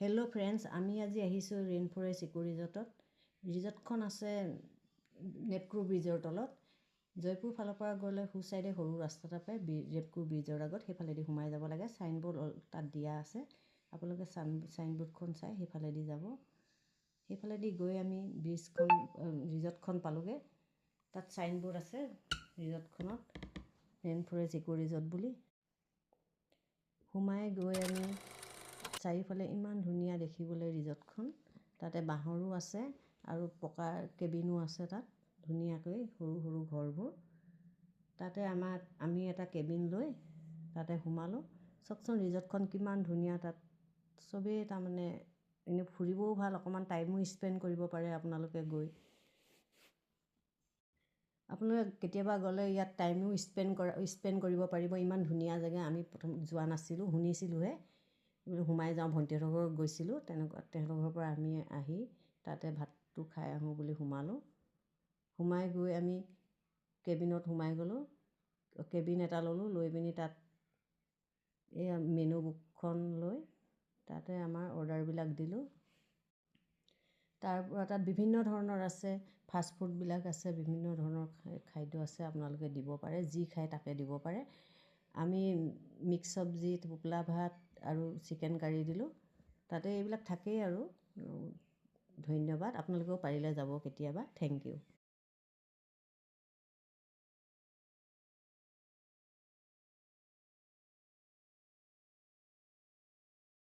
Hello' friends, আমি আজি আহিছোঁ ৰেইন ফৰেষ্ট ইকো ৰিজৰ্টত। ৰিজৰ্টখন আছে নেপকো ব্ৰিজৰ তলত। জয়পুৰ ফালৰ পৰা গ'লে সোঁ চাইডে সৰু ৰাস্তা এটা পায়, নেপকো ব্ৰিজৰ আগত সেইফালেদি সোমাই যাব লাগে। চাইনবোৰ্ড তাত দিয়া আছে, আপোনালোকে চাইনবোৰ্ডখন চাই সেইফালেদি যাব। সেইফালেদি গৈ আমি ৰিজৰ্টখন পালোঁগৈ। তাত চাইনবোৰ্ড আছে ৰিজৰ্টখনত, ৰেইন ফৰেষ্ট ইকো ৰিজৰ্ট বুলি। সোমাই গৈ আমি চাৰিওফালে ইমান ধুনীয়া দেখিবলৈ ৰিজৰ্টখন। তাতে বাঁহৰো আছে আৰু পকাৰ কেবিনো আছে তাত, ধুনীয়াকৈ সৰু সৰু ঘৰবোৰ। তাতে আমি এটা কেবিন লৈ তাতে সোমালোঁ। চাওকচোন ৰিজৰ্টখন কিমান ধুনীয়া। তাত চবেই তাৰমানে এনেই ফুৰিবও ভাল, অকণমান টাইমো স্পেণ্ড কৰিব পাৰে আপোনালোকে গৈ। আপোনালোকে কেতিয়াবা গ'লে ইয়াত টাইমো স্পেণ্ড কৰিব পাৰিব। ইমান ধুনীয়া জেগা। আমি প্ৰথম যোৱা নাছিলোঁ, শুনিছিলোঁহে। সোমাই যাওঁ, ভণ্টিহঁতৰ ঘৰত গৈছিলোঁ, তেহেঁতৰ ঘৰৰ পৰা আমি আহি তাতে ভাতটো খাই আহোঁ বুলি সোমালোঁ। সোমাই গৈ আমি কেবিনত সোমাই গ'লোঁ। কেবিন এটা ল'লোঁ, লৈ পিনি তাত এই মেনু বুকখন লৈ তাতে আমাৰ অৰ্ডাৰবিলাক দিলোঁ। তাৰপৰা তাত বিভিন্ন ধৰণৰ আছে, ফাষ্ট ফুডবিলাক আছে, বিভিন্ন ধৰণৰ খাদ্য আছে, আপোনালোকে দিব পাৰে, যি খায় তাকে দিব পাৰে। আমি মিক্স চব্জি, টোপোলা ভাত আৰু চিকেন কাৰী দিলোঁ। তাতে এইবিলাক থাকেই আৰু। ধন্যবাদ, আপোনালোকেও পাৰিলে যাব কেতিয়াবা। Thank U.